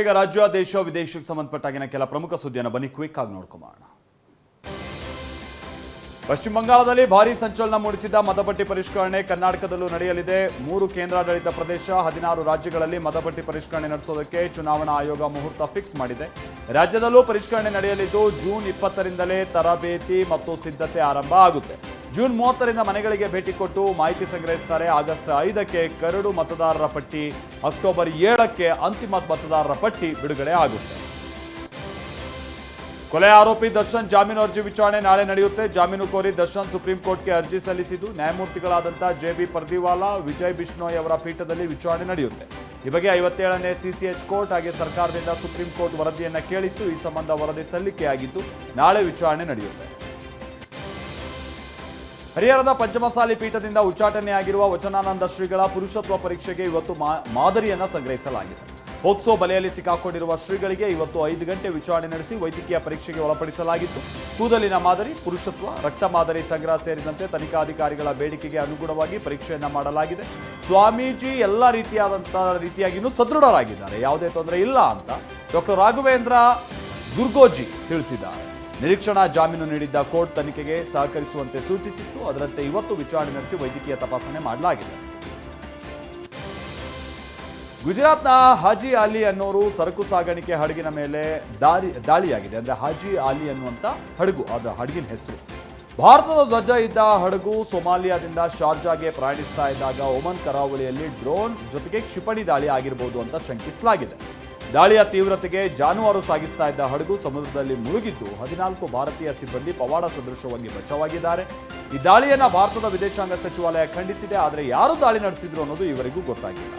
ಈಗ ರಾಜ್ಯ ದೇಶ ವಿದೇಶಕ್ಕೆ ಸಂಬಂಧಪಟ್ಟಾಗಿನ ಕೆಲ ಪ್ರಮುಖ ಸುದ್ದಿಯನ್ನು ಬನ್ನಿ ಕ್ವಿಕ್ ಆಗಿ ನೋಡ್ಕೊಂಬೋಣ. ಪಶ್ಚಿಮ ಬಂಗಾಳದಲ್ಲಿ ಭಾರೀ ಸಂಚಲನ ಮೂಡಿಸಿದ ಮತಪಟ್ಟಿ ಪರಿಷ್ಕರಣೆ ಕರ್ನಾಟಕದಲ್ಲೂ ನಡೆಯಲಿದೆ. 3 ಕೇಂದ್ರಾಡಳಿತ ಪ್ರದೇಶ 16 ರಾಜ್ಯಗಳಲ್ಲಿ ಮತಪಟ್ಟಿ ಪರಿಷ್ಕರಣೆ ನಡೆಸೋದಕ್ಕೆ ಚುನಾವಣಾ ಆಯೋಗ ಮುಹೂರ್ತ ಫಿಕ್ಸ್ ಮಾಡಿದೆ. ರಾಜ್ಯದಲ್ಲೂ ಪರಿಷ್ಕರಣೆ ನಡೆಯಲಿದ್ದು ಜೂನ್ 20ರಿಂದಲೇ ತರಬೇತಿ ಮತ್ತು ಸಿದ್ಧತೆ ಆರಂಭ ಆಗುತ್ತೆ. ಜೂನ್ 30ರಿಂದ ಮನೆಗಳಿಗೆ ಭೇಟಿ ಕೊಟ್ಟು ಮಾಹಿತಿ ಸಂಗ್ರಹಿಸುತ್ತಾರೆ. ಆಗಸ್ಟ್ 5ಕ್ಕೆ ಕರಡು ಮತದಾರರ ಪಟ್ಟಿ, ಅಕ್ಟೋಬರ್ 7ಕ್ಕೆ ಅಂತಿಮ ಮತದಾರರ ಪಟ್ಟಿ ಬಿಡುಗಡೆ ಆಗುತ್ತೆ. ಕೊಲೆ ಆರೋಪಿ ದರ್ಶನ್ ಜಾಮೀನು ಅರ್ಜಿ ವಿಚಾರಣೆ ನಾಳೆ ನಡೆಯುತ್ತೆ. ಜಾಮೀನು ಕೋರಿ ದರ್ಶನ್ ಸುಪ್ರೀಂ ಕೋರ್ಟ್ಗೆ ಅರ್ಜಿ ಸಲ್ಲಿಸಿದ್ದು ನ್ಯಾಯಮೂರ್ತಿಗಳಾದಂಥ JB ಪರ್ದಿವಾಲಾ, ವಿಜಯ್ ಬಿಷ್ಣೋಯ್ ಅವರ ಪೀಠದಲ್ಲಿ ವಿಚಾರಣೆ ನಡೆಯುತ್ತೆ. ಈ ಬಗ್ಗೆ 57ನೇ CCH ಕೋರ್ಟ್ ಹಾಗೆ ಸರ್ಕಾರದಿಂದ ಸುಪ್ರೀಂ ಕೋರ್ಟ್ ವರದಿಯನ್ನ ಕೇಳಿತ್ತು. ಈ ಸಂಬಂಧ ವರದಿ ಸಲ್ಲಿಕೆಯಾಗಿದ್ದು ನಾಳೆ ವಿಚಾರಣೆ ನಡೆಯುತ್ತೆ. ಹರಿಹರದ ಪಂಚಮಸಾಲಿ ಪೀಠದಿಂದ ಉಚ್ಚಾಟನೆಯಾಗಿರುವ ವಚನಾನಂದ ಶ್ರೀಗಳ ಪುರುಷತ್ವ ಪರೀಕ್ಷೆಗೆ ಇವತ್ತು ಮಾದರಿಯನ್ನ ಸಂಗ್ರಹಿಸಲಾಗಿದೆ. ಪೋಕ್ಸೋ ಬಲೆಯಲ್ಲಿ ಸಿಕ್ಕಾಕೊಂಡಿರುವ ಶ್ರೀಗಳಿಗೆ ಇವತ್ತು 5 ಗಂಟೆ ವಿಚಾರಣೆ ನಡೆಸಿ ವೈದ್ಯಕೀಯ ಪರೀಕ್ಷೆಗೆ ಒಳಪಡಿಸಲಾಗಿತ್ತು. ಕೂದಲಿನ ಮಾದರಿ, ಪುರುಷತ್ವ, ರಕ್ತ ಮಾದರಿ ಸಂಗ್ರಹ ಸೇರಿದಂತೆ ತನಿಖಾಧಿಕಾರಿಗಳ ಬೇಡಿಕೆಗೆ ಅನುಗುಣವಾಗಿ ಪರೀಕ್ಷೆಯನ್ನ ಮಾಡಲಾಗಿದೆ. ಸ್ವಾಮೀಜಿ ಎಲ್ಲ ರೀತಿಯಾಗಿಯೂ ಸದೃಢರಾಗಿದ್ದಾರೆ, ಯಾವುದೇ ತೊಂದರೆ ಇಲ್ಲ ಅಂತ ಡಾಕ್ಟರ್ ರಾಘವೇಂದ್ರ ಗುರ್ಗೋಜಿ ತಿಳಿಸಿದ್ದಾರೆ. ನಿರೀಕ್ಷಣಾ ಜಾಮೀನು ನೀಡಿದ್ದ ಕೋರ್ಟ್ ತನಿಖೆಗೆ ಸಹಕರಿಸುವಂತೆ ಸೂಚಿಸಿತ್ತು. ಅದರಂತೆ ಇವತ್ತು ವಿಚಾರಣೆ ನಡೆಸಿ ವೈದ್ಯಕೀಯ ತಪಾಸಣೆ ಮಾಡಲಾಗಿದೆ. ಗುಜರಾತ್ನ ಹಾಜಿ ಅಲಿ ಅನ್ನೋರು ಸರಕು ಸಾಗಾಣಿಕೆ ಹಡಗಿನ ಮೇಲೆ ದಾಳಿಯಾಗಿದೆ. ಅಂದ್ರೆ ಹಾಜಿ ಅಲಿ ಅನ್ನುವಂಥ ಹಡಗು, ಅದು ಹಡಗಿನ ಹೆಸರು. ಭಾರತದ ಧ್ವಜ ಇದ್ದ ಹಡಗು ಸೊಮಾಲಿಯಾದಿಂದ ಶಾರ್ಜಾಗೆ ಪ್ರಯಾಣಿಸ್ತಾ ಇದ್ದಾಗ ಒಮನ್ ಕರಾವಳಿಯಲ್ಲಿ ಡ್ರೋನ್ ಜೊತೆಗೆ ಕ್ಷಿಪಣಿ ದಾಳಿ ಆಗಿರಬಹುದು ಅಂತ ಶಂಕಿಸಲಾಗಿದೆ. ದಾಳಿಯ ತೀವ್ರತೆಗೆ ಜಾನುವಾರು ಸಾಗಿಸ್ತಾ ಇದ್ದ ಹಡಗು ಸಮುದ್ರದಲ್ಲಿ ಮುಳುಗಿದ್ದು 14 ಭಾರತೀಯ ಸಿಬ್ಬಂದಿ ಪವಾಡ ಸದೃಶವಾಗಿ ಬಚಾವಾಗಿದ್ದಾರೆ. ಈ ದಾಳಿಯನ್ನ ಭಾರತದ ವಿದೇಶಾಂಗ ಸಚಿವಾಲಯ ಖಂಡಿಸಿದೆ. ಆದರೆ ಯಾರು ದಾಳಿ ನಡೆಸಿದ್ರು ಅನ್ನೋದು ಇವರಿಗೂ ಗೊತ್ತಾಗಿಲ್ಲ.